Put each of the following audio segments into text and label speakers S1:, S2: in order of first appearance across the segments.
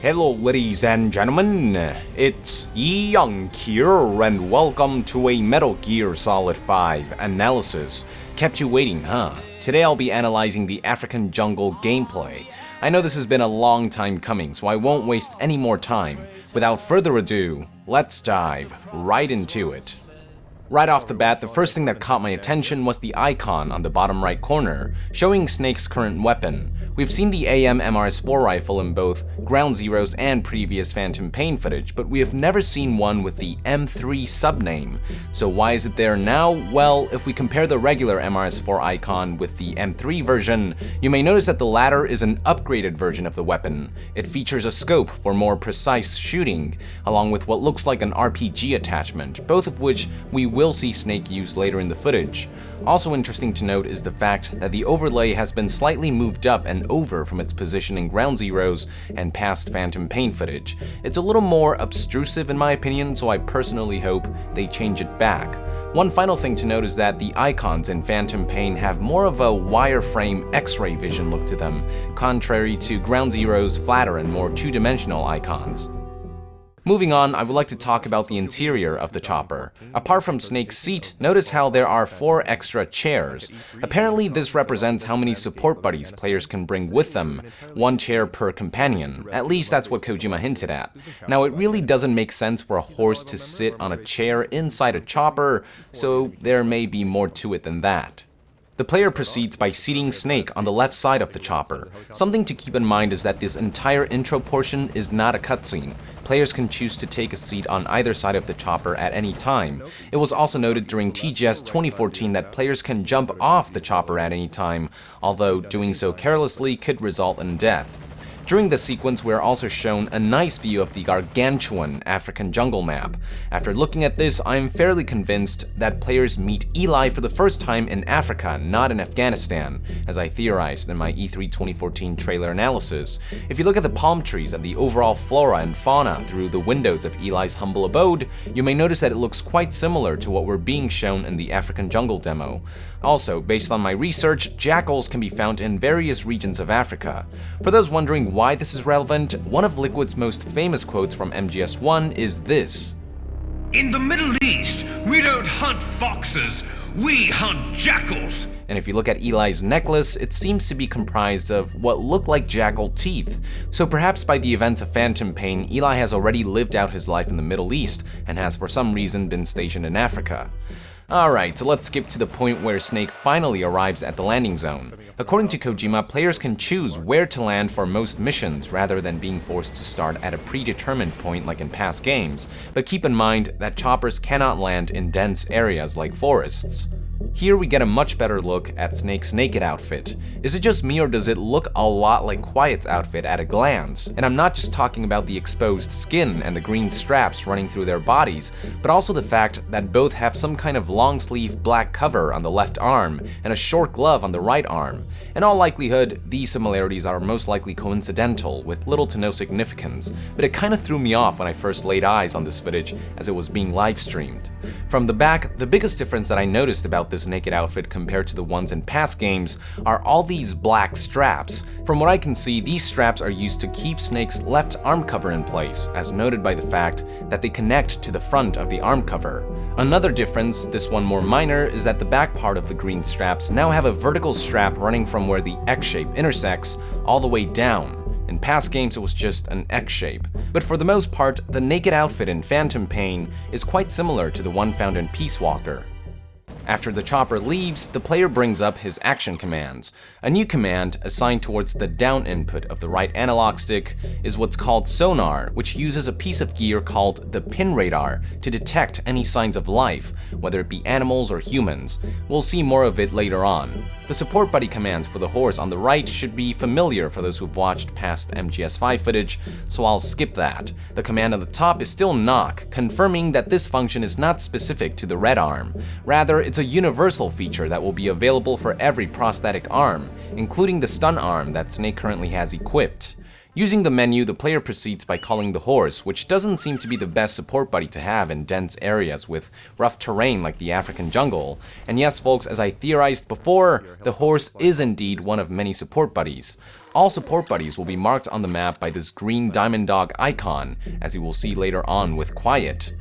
S1: Hello ladies and gentlemen, it's Young here and welcome to a Metal Gear Solid 5 analysis. Kept you waiting, huh? Today I'll be analyzing the African Jungle gameplay. I know this has been a long time coming, so I won't waste any more time. Without further ado, let's dive right into it. Right off the bat, the first thing that caught my attention was the icon on the bottom right corner, showing Snake's current weapon. We've seen the AM MRS4 rifle in both Ground Zeroes and previous Phantom Pain footage, but we have never seen one with the M3 subname. So why is it there now? Well, if we compare the regular MRS4 icon with the M3 version, you may notice that the latter is an upgraded version of the weapon. It features a scope for more precise shooting, along with what looks like an RPG attachment, both of which we will see Snake use later in the footage. Also interesting to note is the fact that the overlay has been slightly moved up and over from its position in Ground Zeroes and past Phantom Pain footage. It's a little more obtrusive in my opinion, so I personally hope they change it back. One final thing to note is that the icons in Phantom Pain have more of a wireframe X-ray vision look to them, contrary to Ground Zeroes' flatter and more two-dimensional icons. Moving on, I would like to talk about the interior of the chopper. Apart from Snake's seat, notice how there are 4 extra chairs. Apparently this represents how many support buddies players can bring with them, 1 chair per companion. At least that's what Kojima hinted at. Now it really doesn't make sense for a horse to sit on a chair inside a chopper, so there may be more to it than that. The player proceeds by seating Snake on the left side of the chopper. Something to keep in mind is that this entire intro portion is not a cutscene. Players can choose to take a seat on either side of the chopper at any time. It was also noted during TGS 2014 that players can jump off the chopper at any time, although doing so carelessly could result in death. During the sequence, we are also shown a nice view of the gargantuan African jungle map. After looking at this, I am fairly convinced that players meet Eli for the first time in Africa, not in Afghanistan, as I theorized in my E3 2014 trailer analysis. If you look at the palm trees and the overall flora and fauna through the windows of Eli's humble abode, you may notice that it looks quite similar to what we're being shown in the African jungle demo. Also, based on my research, jackals can be found in various regions of Africa. For those wondering why this is relevant, one of Liquid's most famous quotes from MGS1 is this.
S2: "In the Middle East, we don't hunt foxes, we hunt jackals."
S1: And if you look at Eli's necklace, it seems to be comprised of what look like jackal teeth. So perhaps by the events of Phantom Pain, Eli has already lived out his life in the Middle East and has for some reason been stationed in Africa. Alright, so let's skip to the point where Snake finally arrives at the landing zone. According to Kojima, players can choose where to land for most missions rather than being forced to start at a predetermined point like in past games, but keep in mind that choppers cannot land in dense areas like forests. Here we get a much better look at Snake's naked outfit. Is it just me or does it look a lot like Quiet's outfit at a glance? And I'm not just talking about the exposed skin and the green straps running through their bodies, but also the fact that both have some kind of long sleeve black cover on the left arm and a short glove on the right arm. In all likelihood, these similarities are most likely coincidental with little to no significance, but it kinda threw me off when I first laid eyes on this footage as it was being live streamed. From the back, the biggest difference that I noticed about this naked outfit compared to the ones in past games are all these black straps. From what I can see, these straps are used to keep Snake's left arm cover in place, as noted by the fact that they connect to the front of the arm cover. Another difference, this one more minor, is that the back part of the green straps now have a vertical strap running from where the X shape intersects all the way down. In past games it was just an X shape. But for the most part, the naked outfit in Phantom Pain is quite similar to the one found in Peace Walker. After the chopper leaves, the player brings up his action commands. A new command, assigned towards the down input of the right analog stick, is what's called sonar, which uses a piece of gear called the pin radar to detect any signs of life, whether it be animals or humans. We'll see more of it later on. The support buddy commands for the horse on the right should be familiar for those who've watched past MGS5 footage, so I'll skip that. The command on the top is still knock, confirming that this function is not specific to the red arm. Rather, it's a universal feature that will be available for every prosthetic arm, including the stun arm that Snake currently has equipped. Using the menu, the player proceeds by calling the horse, which doesn't seem to be the best support buddy to have in dense areas with rough terrain like the African jungle. And yes folks, as I theorized before, the horse is indeed one of many support buddies. All support buddies will be marked on the map by this green diamond dog icon, as you will see later on with Quiet.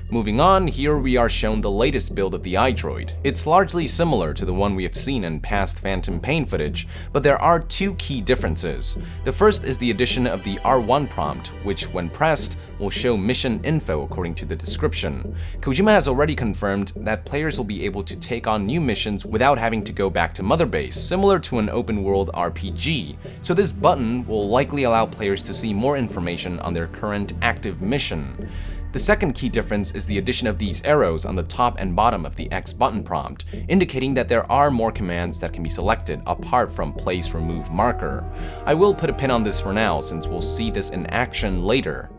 S1: Moving on, here we are shown the latest build of the iDroid. It's largely similar to the one we have seen in past Phantom Pain footage, but there are two key differences. The first is the addition of the R1 prompt, which when pressed, will show mission info according to the description. Kojima has already confirmed that players will be able to take on new missions without having to go back to Mother Base, similar to an open world RPG, so this button will likely allow players to see more information on their current active mission. The second key difference is the addition of these arrows on the top and bottom of the X button prompt, indicating that there are more commands that can be selected apart from place remove marker. I will put a pin on this for now since we'll see this in action later.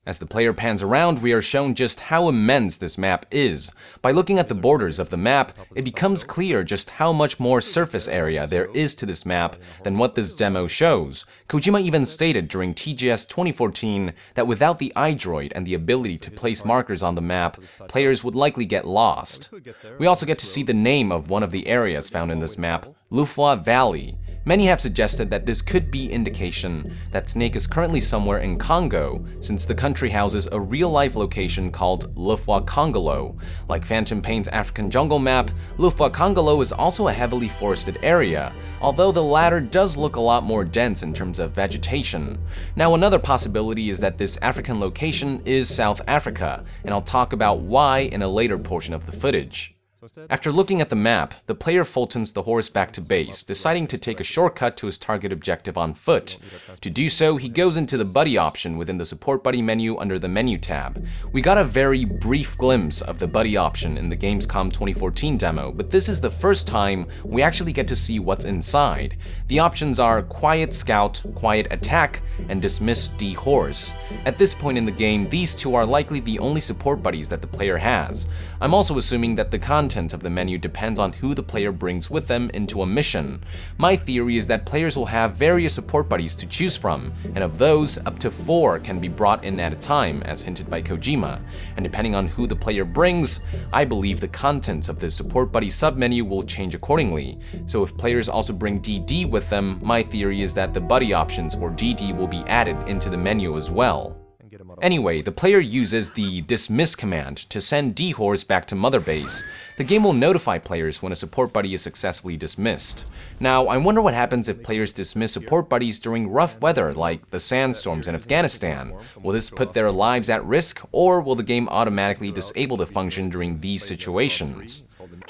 S1: As the player pans around, we are shown just how immense this map is. By looking at the borders of the map, it becomes clear just how much more surface area there is to this map than what this demo shows. Kojima even stated during TGS 2014 that without the iDroid and the ability to place markers on the map, players would likely get lost. We also get to see the name of one of the areas found in this map, Lufwa Valley. Many have suggested that this could be indication that Snake is currently somewhere in Congo, since the country houses a real-life location called Lufwa Congolo. Like Phantom Pain's African jungle map, Lufwa Congolo is also a heavily forested area, although the latter does look a lot more dense in terms of vegetation. Now, another possibility is that this African location is South Africa, and I'll talk about why in a later portion of the footage. After looking at the map, the player Fultons the horse back to base, deciding to take a shortcut to his target objective on foot. To do so, he goes into the buddy option within the support buddy menu under the menu tab. We got a very brief glimpse of the buddy option in the Gamescom 2014 demo, but this is the first time we actually get to see what's inside. The options are Quiet Scout, Quiet Attack, and Dismiss D-Horse. At this point in the game, these two are likely the only support buddies that the player has. I'm also assuming that the content of the menu depends on who the player brings with them into a mission. My theory is that players will have various support buddies to choose from, and of those, up to 4 can be brought in at a time, as hinted by Kojima. And depending on who the player brings, I believe the contents of the support buddy submenu will change accordingly. So if players also bring DD with them, my theory is that the buddy options for DD will be added into the menu as well. Anyway, the player uses the dismiss command to send D-Horse back to Mother Base. The game will notify players when a support buddy is successfully dismissed. Now, I wonder what happens if players dismiss support buddies during rough weather like the sandstorms in Afghanistan. Will this put their lives at risk, or will the game automatically disable the function during these situations?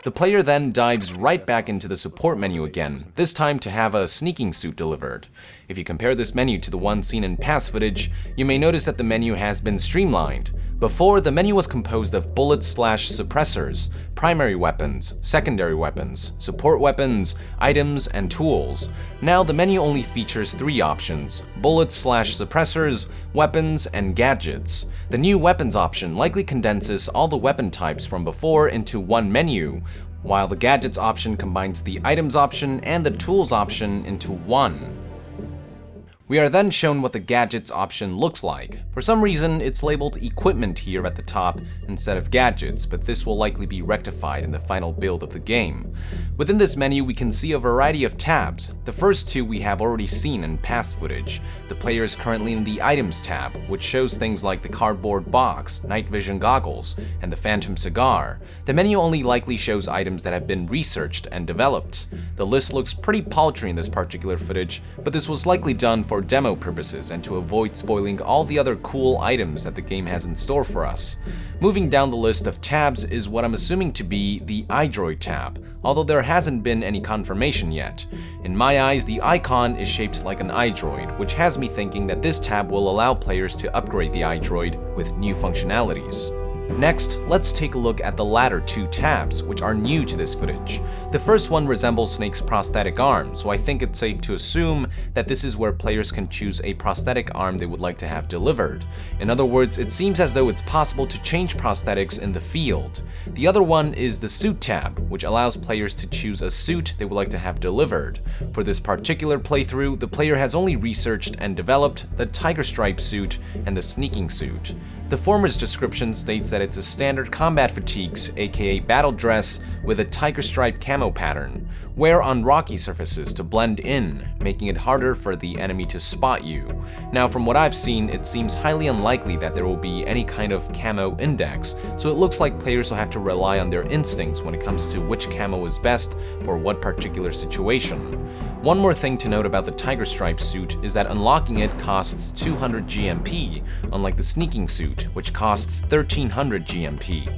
S1: The player then dives right back into the support menu again, this time to have a sneaking suit delivered. If you compare this menu to the one seen in past footage, you may notice that the menu has been streamlined. Before, the menu was composed of bullets/suppressors, primary weapons, secondary weapons, support weapons, items, and tools. Now the menu only features 3 options: bullets/suppressors, weapons, and gadgets. The new weapons option likely condenses all the weapon types from before into one menu, while the gadgets option combines the items option and the tools option into one. We are then shown what the gadgets option looks like. For some reason, it's labeled equipment here at the top instead of gadgets, but this will likely be rectified in the final build of the game. Within this menu, we can see a variety of tabs. The first 2 we have already seen in past footage. The player is currently in the items tab, which shows things like the cardboard box, night vision goggles, and the phantom cigar. The menu only likely shows items that have been researched and developed. The list looks pretty paltry in this particular footage, but this was likely done for demo purposes and to avoid spoiling all the other cool items that the game has in store for us. Moving down the list of tabs is what I'm assuming to be the iDroid tab, although there hasn't been any confirmation yet. In my eyes, the icon is shaped like an iDroid, which has me thinking that this tab will allow players to upgrade the iDroid with new functionalities. Next, let's take a look at the latter 2 tabs, which are new to this footage. The first one resembles Snake's prosthetic arm, so I think it's safe to assume that this is where players can choose a prosthetic arm they would like to have delivered. In other words, it seems as though it's possible to change prosthetics in the field. The other one is the suit tab, which allows players to choose a suit they would like to have delivered. For this particular playthrough, the player has only researched and developed the tiger stripe suit and the sneaking suit. The former's description states that it's a standard combat fatigues, aka battle dress, with a tiger stripe camo pattern. Wear on rocky surfaces to blend in, making it harder for the enemy to spot you. Now, from what I've seen, it seems highly unlikely that there will be any kind of camo index, so it looks like players will have to rely on their instincts when it comes to which camo is best for what particular situation. One more thing to note about the tiger stripe suit is that unlocking it costs 200 GMP, unlike the sneaking suit, which costs 1300 GMP.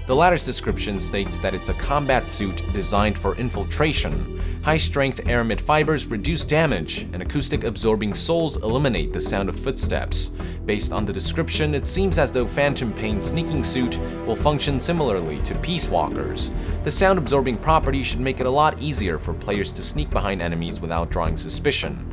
S1: The latter's description states that it's a combat suit designed for infiltration. High-strength aramid fibers reduce damage, and acoustic-absorbing soles eliminate the sound of footsteps. Based on the description, it seems as though Phantom Pain's sneaking suit will function similarly to Peace Walker's. The sound-absorbing property should make it a lot easier for players to sneak behind enemies without drawing suspicion.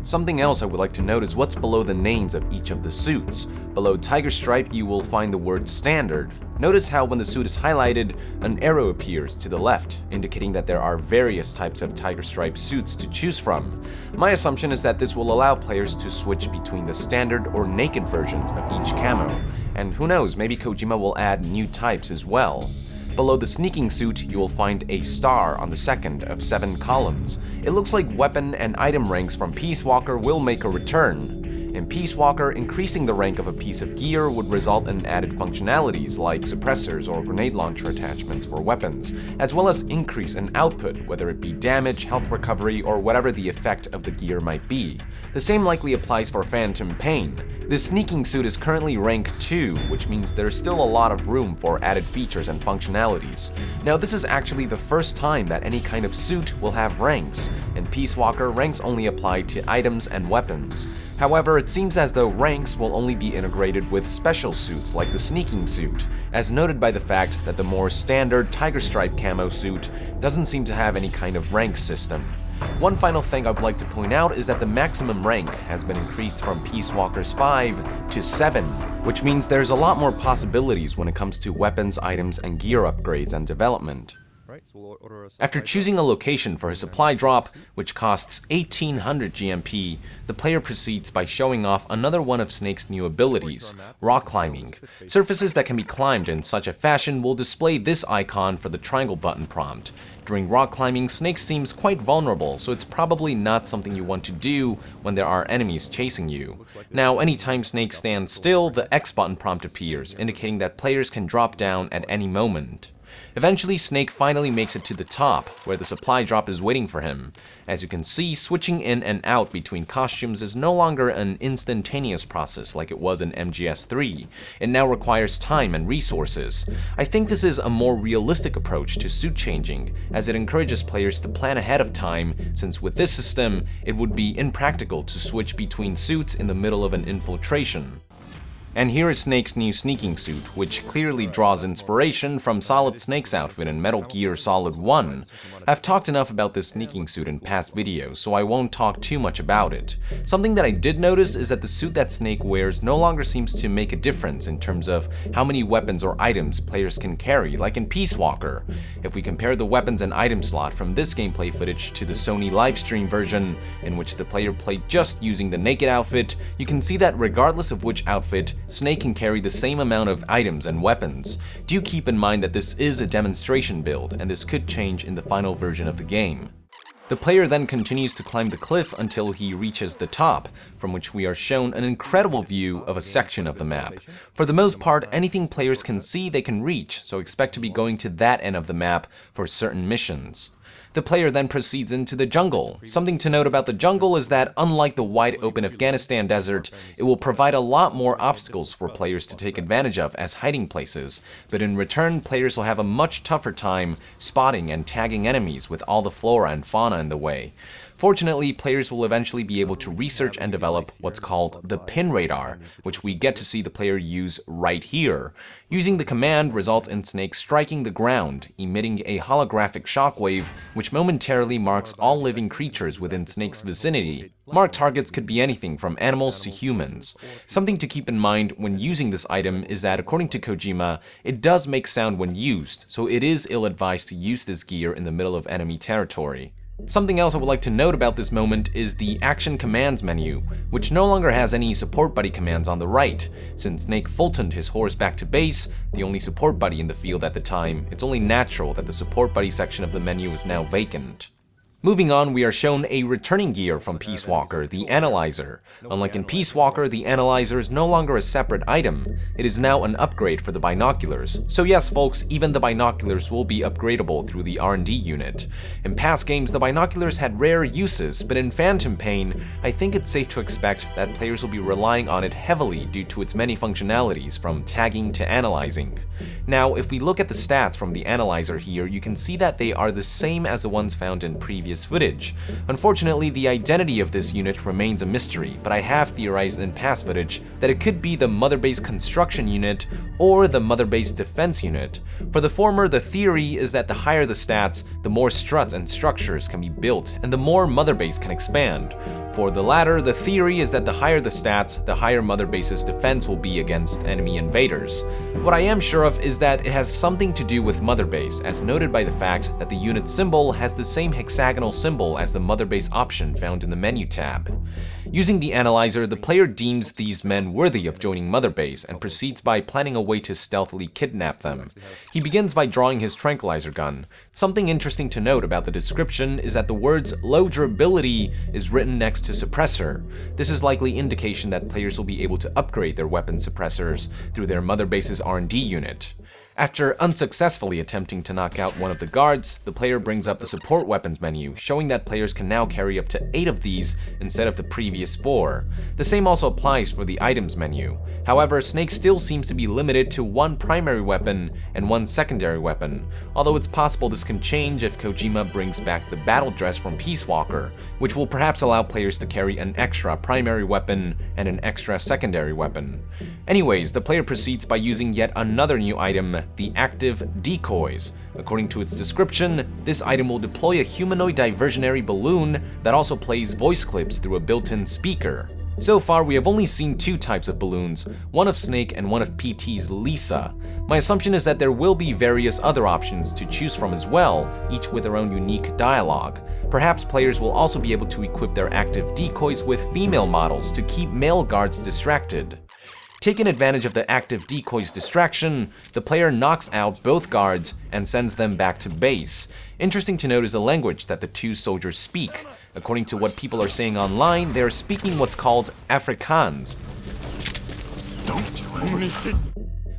S1: Something else I would like to note is what's below the names of each of the suits. Below Tiger Stripe, you will find the word Standard. Notice how when the suit is highlighted, an arrow appears to the left, indicating that there are various types of Tiger Stripe suits to choose from. My assumption is that this will allow players to switch between the standard or naked versions of each camo. And who knows, maybe Kojima will add new types as well. Below the sneaking suit, you will find a star on the second of 7 columns. It looks like weapon and item ranks from Peace Walker will make a return. In Peace Walker, increasing the rank of a piece of gear would result in added functionalities like suppressors or grenade launcher attachments for weapons, as well as increase in output, whether it be damage, health recovery, or whatever the effect of the gear might be. The same likely applies for Phantom Pain. The sneaking suit is currently rank 2, which means there's still a lot of room for added features and functionalities. Now, this is actually the first time that any kind of suit will have ranks. In Peace Walker, ranks only apply to items and weapons. However, it seems as though ranks will only be integrated with special suits like the sneaking suit, as noted by the fact that the more standard Tiger Stripe camo suit doesn't seem to have any kind of rank system. One final thing I would like to point out is that the maximum rank has been increased from Peace Walker's 5 to 7, which means there's a lot more possibilities when it comes to weapons, items, and gear upgrades and development. After choosing a location for his supply drop, which costs 1800 GMP, the player proceeds by showing off another one of Snake's new abilities, rock climbing. Surfaces that can be climbed in such a fashion will display this icon for the triangle button prompt. During rock climbing, Snake seems quite vulnerable, so it's probably not something you want to do when there are enemies chasing you. Now, anytime Snake stands still, the X button prompt appears, indicating that players can drop down at any moment. Eventually, Snake finally makes it to the top, where the supply drop is waiting for him. As you can see, switching in and out between costumes is no longer an instantaneous process like it was in MGS3. It now requires time and resources. I think this is a more realistic approach to suit changing, as it encourages players to plan ahead of time, since with this system, it would be impractical to switch between suits in the middle of an infiltration. And here is Snake's new sneaking suit, which clearly draws inspiration from Solid Snake's outfit in Metal Gear Solid 1. I've talked enough about this sneaking suit in past videos, so I won't talk too much about it. Something that I did notice is that the suit that Snake wears no longer seems to make a difference in terms of how many weapons or items players can carry, like in Peace Walker. If we compare the weapons and item slot from this gameplay footage to the Sony livestream version, in which the player played just using the naked outfit, you can see that regardless of which outfit, Snake can carry the same amount of items and weapons. Do keep in mind that this is a demonstration build, and this could change in the final version of the game. The player then continues to climb the cliff until he reaches the top, from which we are shown an incredible view of a section of the map. For the most part, anything players can see they can reach, so expect to be going to that end of the map for certain missions. The player then proceeds into the jungle. Something to note about the jungle is that, unlike the wide open Afghanistan desert, it will provide a lot more obstacles for players to take advantage of as hiding places, but in return, players will have a much tougher time spotting and tagging enemies with all the flora and fauna in the way. Fortunately, players will eventually be able to research and develop what's called the pin radar, which we get to see the player use right here. Using the command results in Snake striking the ground, emitting a holographic shockwave, which momentarily marks all living creatures within Snake's vicinity. Marked targets could be anything from animals to humans. Something to keep in mind when using this item is that, according to Kojima, it does make sound when used, so it is ill-advised to use this gear in the middle of enemy territory. Something else I would like to note about this moment is the Action Commands menu, which no longer has any support buddy commands on the right. Since Snake Fultoned his horse back to base, the only support buddy in the field at the time, it's only natural that the support buddy section of the menu is now vacant. Moving on, we are shown a returning gear from Peace Walker, the Analyzer. Unlike in Peace Walker, the Analyzer is no longer a separate item. It is now an upgrade for the binoculars. So yes, folks, even the binoculars will be upgradable through the R&D unit. In past games, the binoculars had rare uses, but in Phantom Pain, I think it's safe to expect that players will be relying on it heavily due to its many functionalities, from tagging to analyzing. Now, if we look at the stats from the Analyzer here, you can see that they are the same as the ones found in previous footage. Unfortunately, the identity of this unit remains a mystery, but I have theorized in past footage that it could be the Mother Base Construction Unit or the Mother Base Defense Unit. For the former, the theory is that the higher the stats, the more struts and structures can be built, and the more Mother Base can expand. For the latter, the theory is that the higher the stats, the higher Mother Base's defense will be against enemy invaders. What I am sure of is that it has something to do with Mother Base, as noted by the fact that the unit symbol has the same hexagonal symbol as the Mother Base option found in the menu tab. Using the Analyzer, the player deems these men worthy of joining Mother Base and proceeds by planning a way to stealthily kidnap them. He begins by drawing his tranquilizer gun. Something interesting to note about the description is that the words low durability is written next to suppressor. This is likely indication that players will be able to upgrade their weapon suppressors through their Mother Base's R&D unit. After unsuccessfully attempting to knock out one of the guards, the player brings up the support weapons menu, showing that players can now carry up to 8 of these instead of the previous 4. The same also applies for the items menu. However, Snake still seems to be limited to 1 primary weapon and 1 secondary weapon, although it's possible this can change if Kojima brings back the battle dress from Peace Walker, which will perhaps allow players to carry an extra primary weapon and an extra secondary weapon. Anyways, the player proceeds by using yet another new item, the active Decoys. According to its description, this item will deploy a humanoid diversionary balloon that also plays voice clips through a built-in speaker. So far, we have only seen 2 types of balloons, one of Snake and one of PT's Lisa. My assumption is that there will be various other options to choose from as well, each with their own unique dialogue. Perhaps players will also be able to equip their active decoys with female models to keep male guards distracted. Taking advantage of the active decoy's distraction, the player knocks out both guards and sends them back to base. Interesting to note is the language that the 2 soldiers speak. According to what people are saying online, they are speaking what's called Afrikaans,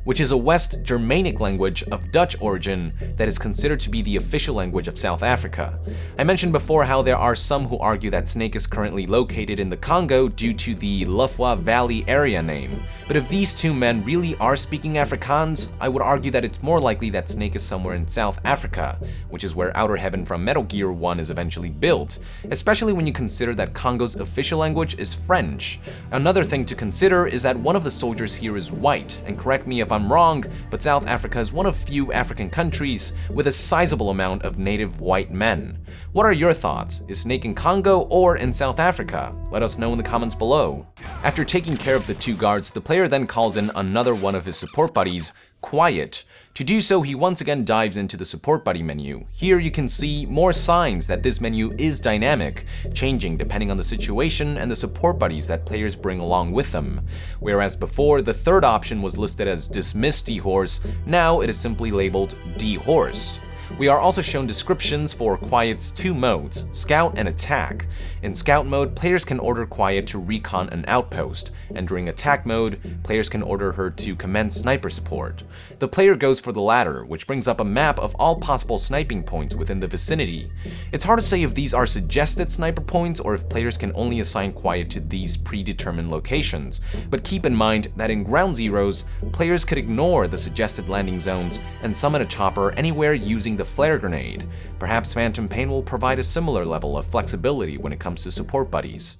S1: which is a West Germanic language of Dutch origin that is considered to be the official language of South Africa. I mentioned before how there are some who argue that Snake is currently located in the Congo due to the Lufwa Valley area name. But if these 2 men really are speaking Afrikaans, I would argue that it's more likely that Snake is somewhere in South Africa, which is where Outer Heaven from Metal Gear 1 is eventually built, especially when you consider that Congo's official language is French. Another thing to consider is that one of the soldiers here is white, and correct me if I'm wrong, but South Africa is one of few African countries with a sizable amount of native white men. What are your thoughts? Is Snake in Congo or in South Africa? Let us know in the comments below. After taking care of the 2 guards, the player then calls in another one of his support buddies, Quiet. To do so, he once again dives into the support buddy menu. Here you can see more signs that this menu is dynamic, changing depending on the situation and the support buddies that players bring along with them. Whereas before, the 3rd option was listed as Dismiss D-Horse, now it is simply labeled D-Horse. We are also shown descriptions for Quiet's 2 modes, Scout and Attack. In Scout mode, players can order Quiet to recon an outpost, and during Attack mode, players can order her to commence sniper support. The player goes for the latter, which brings up a map of all possible sniping points within the vicinity. It's hard to say if these are suggested sniper points or if players can only assign Quiet to these predetermined locations, but keep in mind that in Ground Zeroes, players could ignore the suggested landing zones and summon a chopper anywhere using the flare grenade. Perhaps Phantom Pain will provide a similar level of flexibility when it comes to support buddies.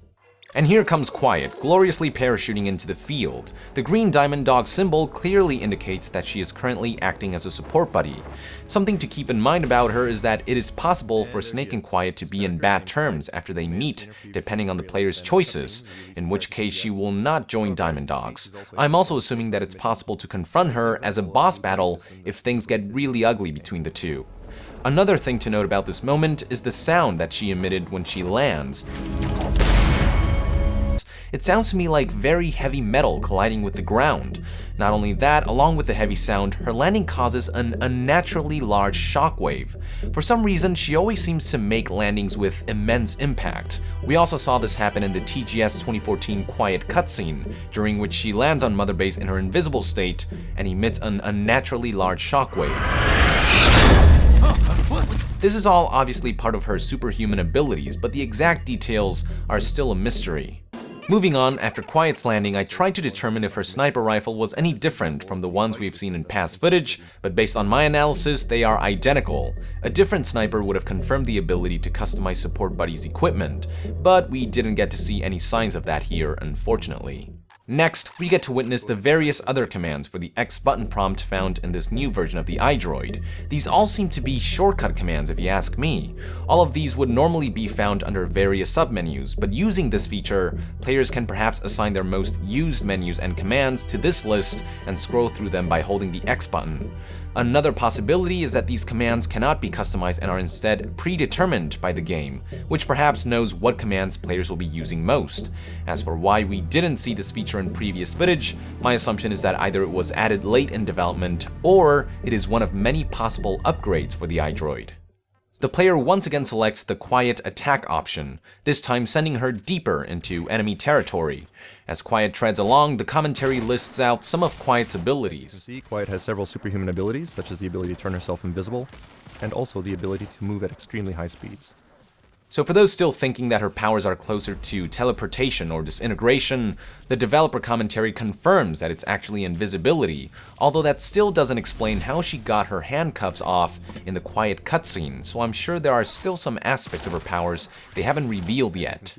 S1: And here comes Quiet, gloriously parachuting into the field. The green diamond dog symbol clearly indicates that she is currently acting as a support buddy. Something to keep in mind about her is that it is possible for Snake and Quiet to be in bad terms after they meet, depending on the player's choices, in which case she will not join Diamond Dogs. I'm also assuming that it's possible to confront her as a boss battle if things get really ugly between the 2. Another thing to note about this moment is the sound that she emitted when she lands. It sounds to me like very heavy metal colliding with the ground. Not only that, along with the heavy sound, her landing causes an unnaturally large shockwave. For some reason, she always seems to make landings with immense impact. We also saw this happen in the TGS 2014 Quiet cutscene, during which she lands on Mother Base in her invisible state and emits an unnaturally large shockwave. This is all obviously part of her superhuman abilities, but the exact details are still a mystery. Moving on, after Quiet's landing, I tried to determine if her sniper rifle was any different from the ones we've seen in past footage, but based on my analysis, they are identical. A different sniper would have confirmed the ability to customize support buddies' equipment, but we didn't get to see any signs of that here, unfortunately. Next, we get to witness the various other commands for the X button prompt found in this new version of the iDroid. These all seem to be shortcut commands if you ask me. All of these would normally be found under various submenus, but using this feature, players can perhaps assign their most used menus and commands to this list and scroll through them by holding the X button. Another possibility is that these commands cannot be customized and are instead predetermined by the game, which perhaps knows what commands players will be using most. As for why we didn't see this feature in previous footage, my assumption is that either it was added late in development, or it is one of many possible upgrades for the iDroid. The player once again selects the Quiet attack option, this time sending her deeper into enemy territory. As Quiet treads along, the commentary lists out some of Quiet's abilities.
S3: You see, Quiet has several superhuman abilities, such as the ability to turn herself invisible, and also the ability to move at extremely high speeds.
S1: So for those still thinking that her powers are closer to teleportation or disintegration, the developer commentary confirms that it's actually invisibility, although that still doesn't explain how she got her handcuffs off in the Quiet cutscene, so I'm sure there are still some aspects of her powers they haven't revealed yet.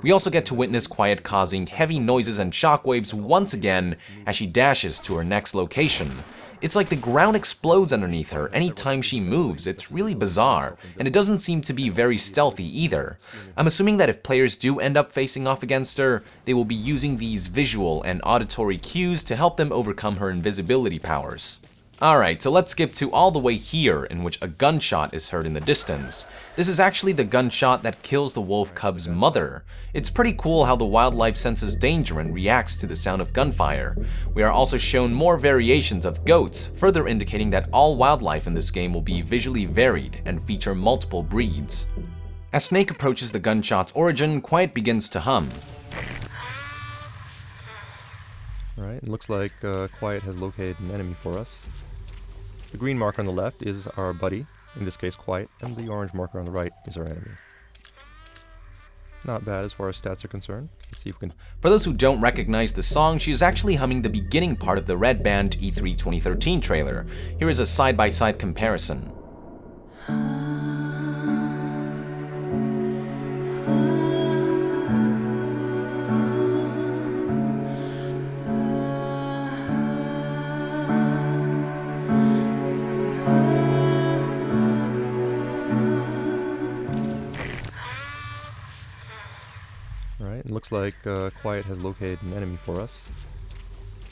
S1: We also get to witness Quiet causing heavy noises and shockwaves once again as she dashes to her next location. It's like the ground explodes underneath her anytime she moves. It's really bizarre, and it doesn't seem to be very stealthy either. I'm assuming that if players do end up facing off against her, they will be using these visual and auditory cues to help them overcome her invisibility powers. Alright, so let's skip to all the way here, in which a gunshot is heard in the distance. This is actually the gunshot that kills the Wolf Cub's mother. It's pretty cool how the wildlife senses danger and reacts to the sound of gunfire. We are also shown more variations of goats, further indicating that all wildlife in this game will be visually varied and feature multiple breeds. As Snake approaches the gunshot's origin, Quiet begins to hum.
S3: Alright, it looks like Quiet has located an enemy for us. The green marker on the left is our buddy, in this case Quiet, and the orange marker on the right is our enemy. Not bad as far as stats are concerned. Let's see if we can...
S1: For those who don't recognize the song, she is actually humming the beginning part of the Red Band E3 2013 trailer. Here is a side-by-side comparison.
S3: It looks like Quiet has located an enemy for us.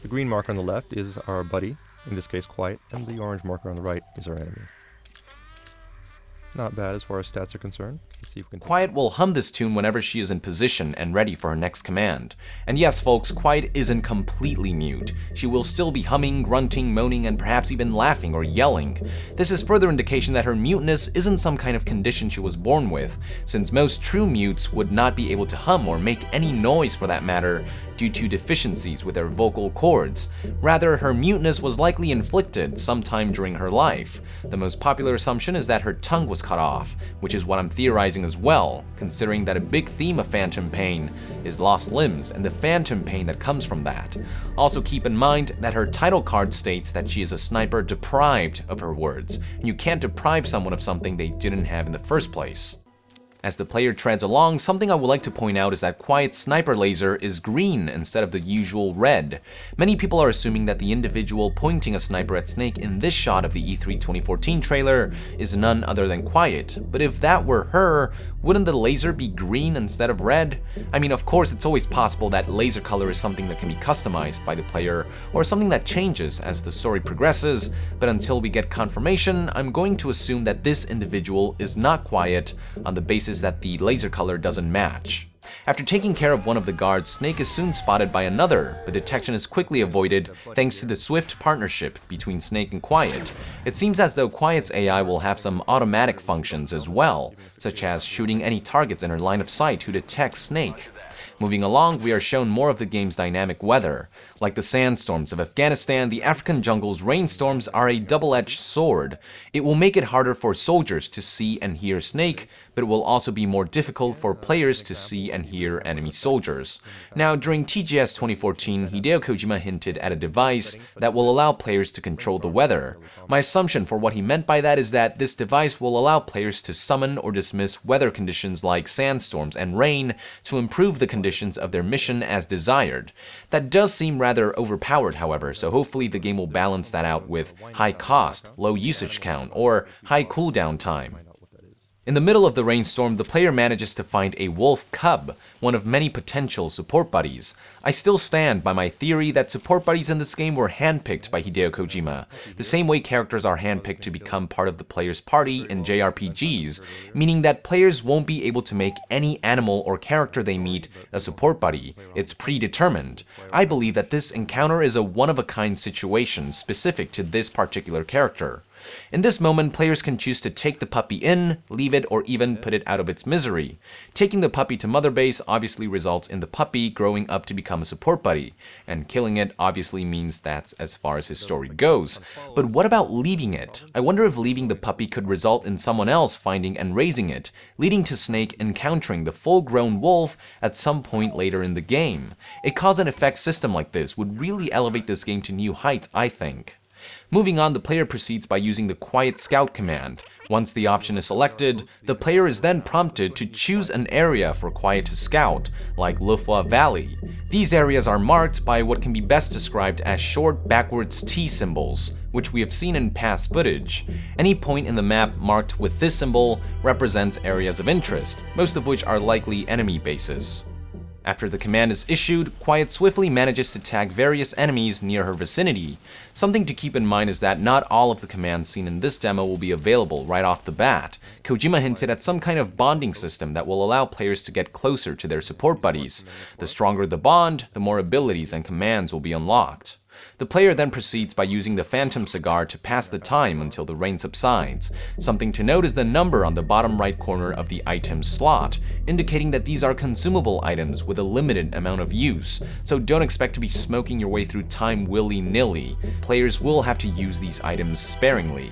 S3: The green marker on the left is our buddy, in this case Quiet, and the orange marker on the right is our enemy. Not bad as far as stats are concerned. Let's see if we can...
S1: Quiet will hum this tune whenever she is in position and ready for her next command. And yes, folks, Quiet isn't completely mute. She will still be humming, grunting, moaning, and perhaps even laughing or yelling. This is further indication that her muteness isn't some kind of condition she was born with, since most true mutes would not be able to hum or make any noise for that matter due to deficiencies with their vocal cords. Rather, her muteness was likely inflicted sometime during her life. The most popular assumption is that her tongue was cut off, which is what I'm theorizing as well, considering that a big theme of Phantom Pain is lost limbs and the phantom pain that comes from that. Also keep in mind that her title card states that she is a sniper deprived of her words, and you can't deprive someone of something they didn't have in the first place. As the player treads along, something I would like to point out is that Quiet's sniper laser is green instead of the usual red. Many people are assuming that the individual pointing a sniper at Snake in this shot of the E3 2014 trailer is none other than Quiet, but if that were her, wouldn't the laser be green instead of red? I mean, of course, it's always possible that laser color is something that can be customized by the player, or something that changes as the story progresses, but until we get confirmation, I'm going to assume that this individual is not Quiet on the basis that the laser color doesn't match. After taking care of one of the guards, Snake is soon spotted by another, but detection is quickly avoided thanks to the swift partnership between Snake and Quiet. It seems as though Quiet's AI will have some automatic functions as well, such as shooting any targets in her line of sight to detect Snake. Moving along, we are shown more of the game's dynamic weather. Like the sandstorms of Afghanistan, the African jungle's rainstorms are a double-edged sword. It will make it harder for soldiers to see and hear Snake, but it will also be more difficult for players to see and hear enemy soldiers. Now, during TGS 2014, Hideo Kojima hinted at a device that will allow players to control the weather. My assumption for what he meant by that is that this device will allow players to summon or dismiss weather conditions like sandstorms and rain to improve the conditions of their mission as desired. That does seem rather overpowered, however, so hopefully the game will balance that out with high cost, low usage count, or high cooldown time. In the middle of the rainstorm, the player manages to find a Wolf Cub, one of many potential support buddies. I still stand by my theory that support buddies in this game were handpicked by Hideo Kojima, the same way characters are handpicked to become part of the player's party in JRPGs, meaning that players won't be able to make any animal or character they meet a support buddy. It's predetermined. I believe that this encounter is a one-of-a-kind situation specific to this particular character. In this moment, players can choose to take the puppy in, leave it, or even put it out of its misery. Taking the puppy to Mother Base obviously results in the puppy growing up to become a support buddy, and killing it obviously means that's as far as his story goes. But what about leaving it? I wonder if leaving the puppy could result in someone else finding and raising it, leading to Snake encountering the full-grown wolf at some point later in the game. A cause and effect system like this would really elevate this game to new heights, I think. Moving on, the player proceeds by using the Quiet Scout command. Once the option is selected, the player is then prompted to choose an area for Quiet to scout, like Lufwa Valley. These areas are marked by what can be best described as short backwards T symbols, which we have seen in past footage. Any point in the map marked with this symbol represents areas of interest, most of which are likely enemy bases. After the command is issued, Quiet swiftly manages to tag various enemies near her vicinity. Something to keep in mind is that not all of the commands seen in this demo will be available right off the bat. Kojima hinted at some kind of bonding system that will allow players to get closer to their support buddies. The stronger the bond, the more abilities and commands will be unlocked. The player then proceeds by using the Phantom Cigar to pass the time until the rain subsides. Something to note is the number on the bottom right corner of the item slot, indicating that these are consumable items with a limited amount of use, so don't expect to be smoking your way through time willy-nilly. Players will have to use these items sparingly.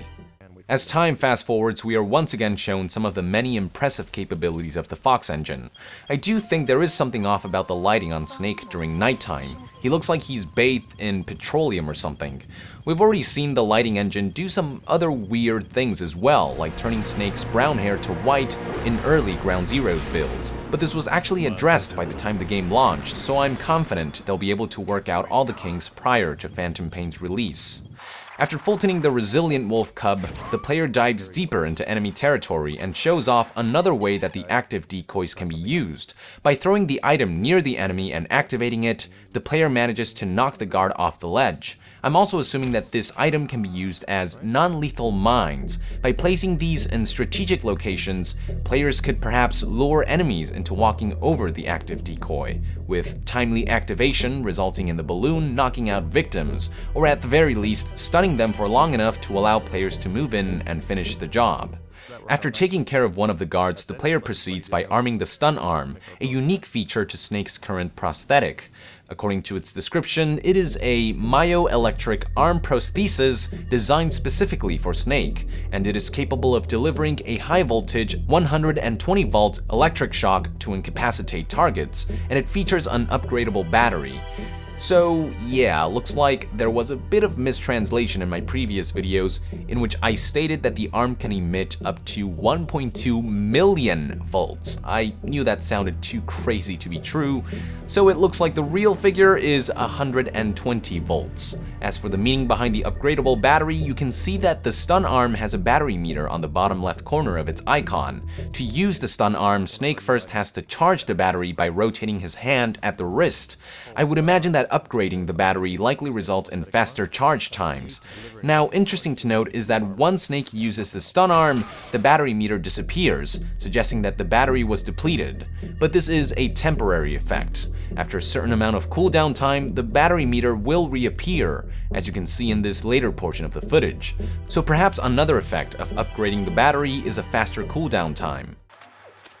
S1: As time fast forwards, we are once again shown some of the many impressive capabilities of the Fox engine. I do think there is something off about the lighting on Snake during nighttime. He looks like he's bathed in petroleum or something. We've already seen the lighting engine do some other weird things as well, like turning Snake's brown hair to white in early Ground Zeroes builds. But this was actually addressed by the time the game launched, so I'm confident they'll be able to work out all the kinks prior to Phantom Pain's release. After Fultoning the resilient Wolf Cub, the player dives deeper into enemy territory and shows off another way that the active decoys can be used. By throwing the item near the enemy and activating it, the player manages to knock the guard off the ledge. I'm also assuming that this item can be used as non-lethal mines. By placing these in strategic locations, players could perhaps lure enemies into walking over the active decoy, with timely activation resulting in the balloon knocking out victims, or at the very least stunning them for long enough to allow players to move in and finish the job. After taking care of one of the guards, the player proceeds by arming the stun arm, a unique feature to Snake's current prosthetic. According to its description, it is a myoelectric arm prosthesis designed specifically for Snake, and it is capable of delivering a high-voltage 120-volt electric shock to incapacitate targets, and it features an upgradable battery. So yeah, looks like there was a bit of mistranslation in my previous videos in which I stated that the arm can emit up to 1.2 million volts. I knew that sounded too crazy to be true, so it looks like the real figure is 120 volts. As for the meaning behind the upgradable battery, you can see that the stun arm has a battery meter on the bottom left corner of its icon. To use the stun arm, Snake first has to charge the battery by rotating his hand at the wrist. I would imagine that upgrading the battery likely results in faster charge times. Now, interesting to note is that once Snake uses the stun arm, the battery meter disappears, suggesting that the battery was depleted. But this is a temporary effect. After a certain amount of cooldown time, the battery meter will reappear, as you can see in this later portion of the footage. So perhaps another effect of upgrading the battery is a faster cooldown time.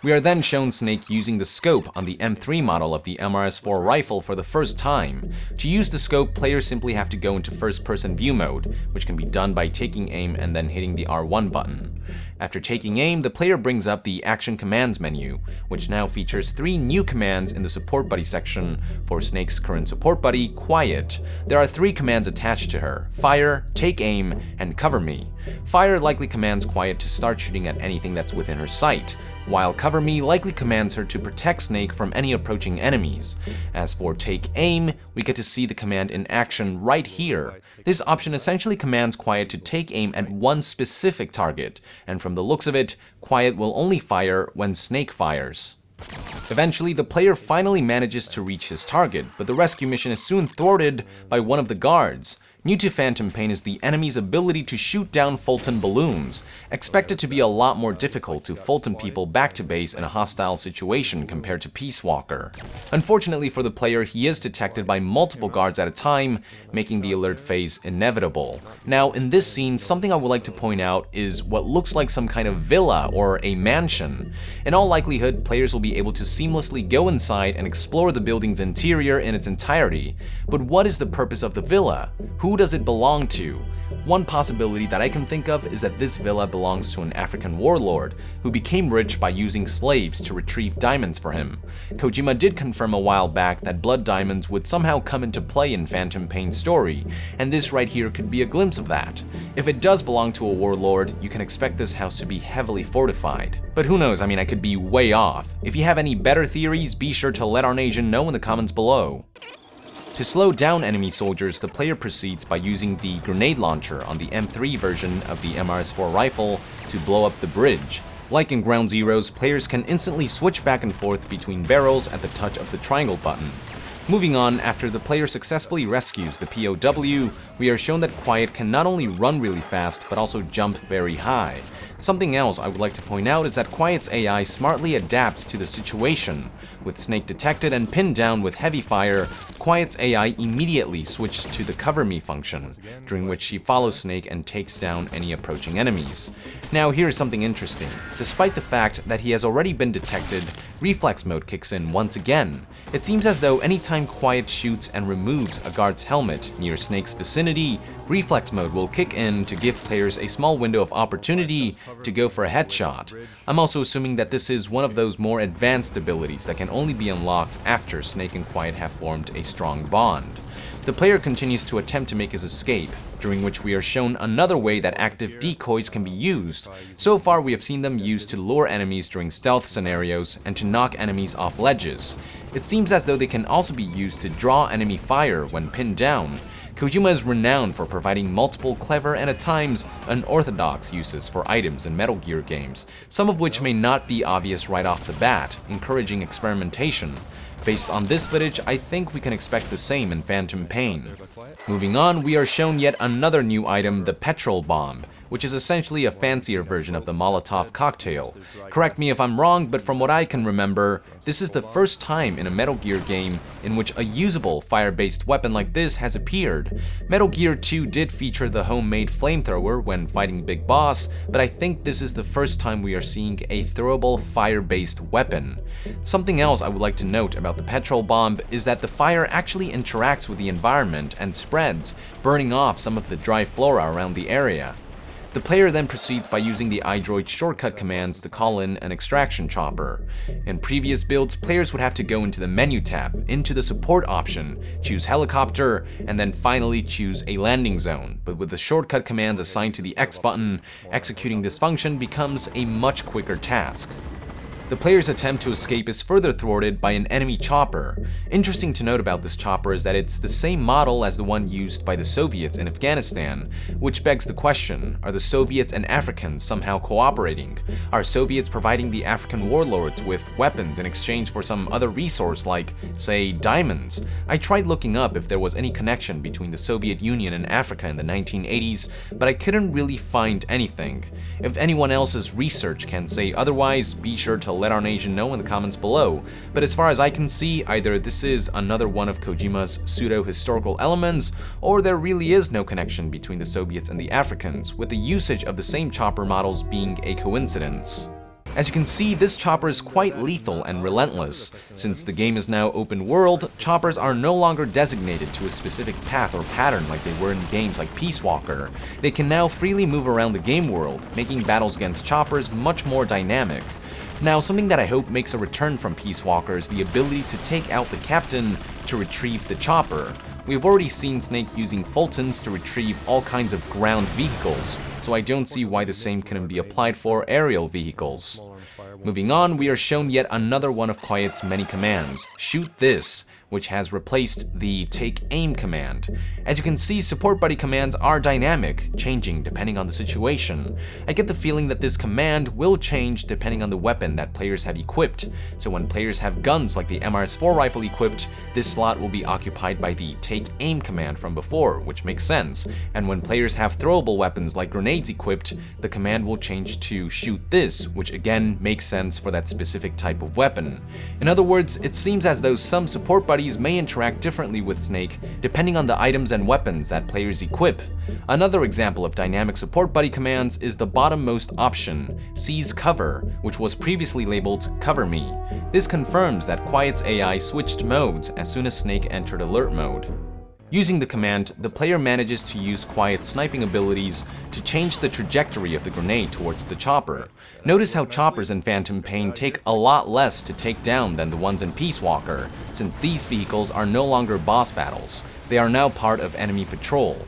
S1: We are then shown Snake using the scope on the M3 model of the MRS-4 rifle for the first time. To use the scope, players simply have to go into first-person view mode, which can be done by taking aim and then hitting the R1 button. After taking aim, the player brings up the Action Commands menu, which now features 3 new commands in the Support Buddy section for Snake's current support buddy, Quiet. There are 3 commands attached to her: Fire, Take Aim, and Cover Me. Fire likely commands Quiet to start shooting at anything that's within her sight, while Cover Me likely commands her to protect Snake from any approaching enemies. As for Take Aim, we get to see the command in action right here. This option essentially commands Quiet to take aim at one specific target, and from the looks of it, Quiet will only fire when Snake fires. Eventually, the player finally manages to reach his target, but the rescue mission is soon thwarted by one of the guards. New to Phantom Pain is the enemy's ability to shoot down Fulton balloons. Expected to be a lot more difficult to Fulton people back to base in a hostile situation compared to Peace Walker. Unfortunately for the player, he is detected by multiple guards at a time, making the alert phase inevitable. Now, in this scene, something I would like to point out is what looks like some kind of villa or a mansion. In all likelihood, players will be able to seamlessly go inside and explore the building's interior in its entirety. But what is the purpose of the villa? Who does it belong to? One possibility that I can think of is that this villa belongs to an African warlord who became rich by using slaves to retrieve diamonds for him. Kojima did confirm a while back that blood diamonds would somehow come into play in Phantom Pain's story, and this right here could be a glimpse of that. If it does belong to a warlord, you can expect this house to be heavily fortified. But who knows, I could be way off. If you have any better theories, be sure to let our nation know in the comments below. To slow down enemy soldiers, the player proceeds by using the grenade launcher on the M3 version of the MRS-4 rifle to blow up the bridge. Like in Ground Zeroes, players can instantly switch back and forth between barrels at the touch of the triangle button. Moving on, after the player successfully rescues the POW, we are shown that Quiet can not only run really fast, but also jump very high. Something else I would like to point out is that Quiet's AI smartly adapts to the situation. With Snake detected and pinned down with heavy fire, Quiet's AI immediately switched to the Cover Me function, during which she follows Snake and takes down any approaching enemies. Now here's something interesting. Despite the fact that he has already been detected, Reflex mode kicks in once again. It seems as though anytime Quiet shoots and removes a guard's helmet near Snake's vicinity, Reflex mode will kick in to give players a small window of opportunity to go for a headshot. I'm also assuming that this is one of those more advanced abilities that can only be unlocked after Snake and Quiet have formed a strong bond. The player continues to attempt to make his escape, during which we are shown another way that active decoys can be used. So far we have seen them used to lure enemies during stealth scenarios and to knock enemies off ledges. It seems as though they can also be used to draw enemy fire when pinned down. Kojima is renowned for providing multiple clever and at times unorthodox uses for items in Metal Gear games, some of which may not be obvious right off the bat, encouraging experimentation. Based on this footage, I think we can expect the same in Phantom Pain. Moving on, we are shown yet another new item, the Petrol Bomb, which is essentially a fancier version of the Molotov cocktail. Correct me if I'm wrong, but from what I can remember, this is the first time in a Metal Gear game in which a usable fire-based weapon like this has appeared. Metal Gear 2 did feature the homemade flamethrower when fighting Big Boss, but I think this is the first time we are seeing a throwable fire-based weapon. Something else I would like to note about the Petrol Bomb is that the fire actually interacts with the environment and spreads, burning off some of the dry flora around the area. The player then proceeds by using the IDroid shortcut commands to call in an extraction chopper. In previous builds, players would have to go into the menu tab, into the support option, choose helicopter, and then finally choose a landing zone. But with the shortcut commands assigned to the X button, executing this function becomes a much quicker task. The player's attempt to escape is further thwarted by an enemy chopper. Interesting to note about this chopper is that it's the same model as the one used by the Soviets in Afghanistan, which begs the question, are the Soviets and Africans somehow cooperating? Are Soviets providing the African warlords with weapons in exchange for some other resource like, say, diamonds? I tried looking up if there was any connection between the Soviet Union and Africa in the 1980s, but I couldn't really find anything. If anyone else's research can say otherwise, be sure to let our nation know in the comments below, but as far as I can see, either this is another one of Kojima's pseudo-historical elements, or there really is no connection between the Soviets and the Africans, with the usage of the same chopper models being a coincidence. As you can see, this chopper is quite lethal and relentless. Since the game is now open world, choppers are no longer designated to a specific path or pattern like they were in games like Peace Walker. They can now freely move around the game world, making battles against choppers much more dynamic. Now, something that I hope makes a return from Peace Walker is the ability to take out the captain to retrieve the chopper. We've already seen Snake using Fultons to retrieve all kinds of ground vehicles, so I don't see why the same couldn't be applied for aerial vehicles. Moving on, we are shown yet another one of Quiet's many commands, Shoot This, which has replaced the Take Aim command. As you can see, support buddy commands are dynamic, changing depending on the situation. I get the feeling that this command will change depending on the weapon that players have equipped. So when players have guns like the MRS-4 rifle equipped, this slot will be occupied by the Take Aim command from before, which makes sense. And when players have throwable weapons like grenades equipped, the command will change to Shoot This, which again makes sense for that specific type of weapon. In other words, it seems as though some support buddies may interact differently with Snake depending on the items and weapons that players equip. Another example of dynamic support buddy commands is the bottommost option, Seize Cover, which was previously labeled Cover Me. This confirms that Quiet's AI switched modes as soon as Snake entered alert mode. Using the command, the player manages to use Quiet's sniping abilities to change the trajectory of the grenade towards the chopper. Notice how choppers in Phantom Pain take a lot less to take down than the ones in Peace Walker, since these vehicles are no longer boss battles. They are now part of enemy patrol.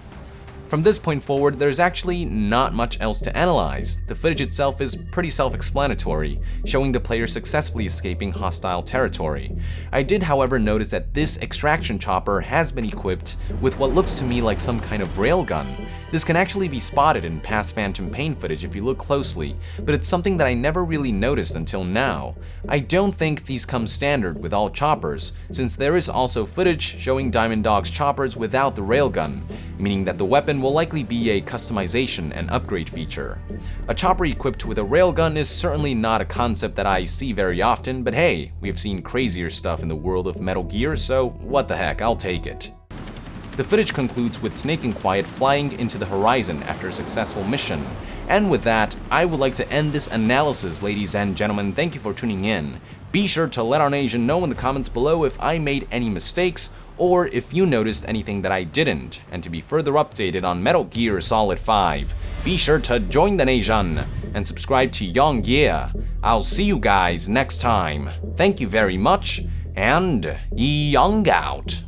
S1: From this point forward, there's actually not much else to analyze. The footage itself is pretty self-explanatory, showing the player successfully escaping hostile territory. I did, however, notice that this extraction chopper has been equipped with what looks to me like some kind of railgun. This can actually be spotted in past Phantom Pain footage if you look closely, but it's something that I never really noticed until now. I don't think these come standard with all choppers, since there is also footage showing Diamond Dog's choppers without the railgun, meaning that the weapon will likely be a customization and upgrade feature. A chopper equipped with a railgun is certainly not a concept that I see very often, but hey, we have seen crazier stuff in the world of Metal Gear, so what the heck, I'll take it. The footage concludes with Snake and Quiet flying into the horizon after a successful mission. And with that, I would like to end this analysis, ladies and gentlemen. Thank you for tuning in. Be sure to let our nation know in the comments below if I made any mistakes or if you noticed anything that I didn't. And to be further updated on Metal Gear Solid 5, be sure to join the nation and subscribe to Young Yeah. I'll see you guys next time. Thank you very much, and Young out.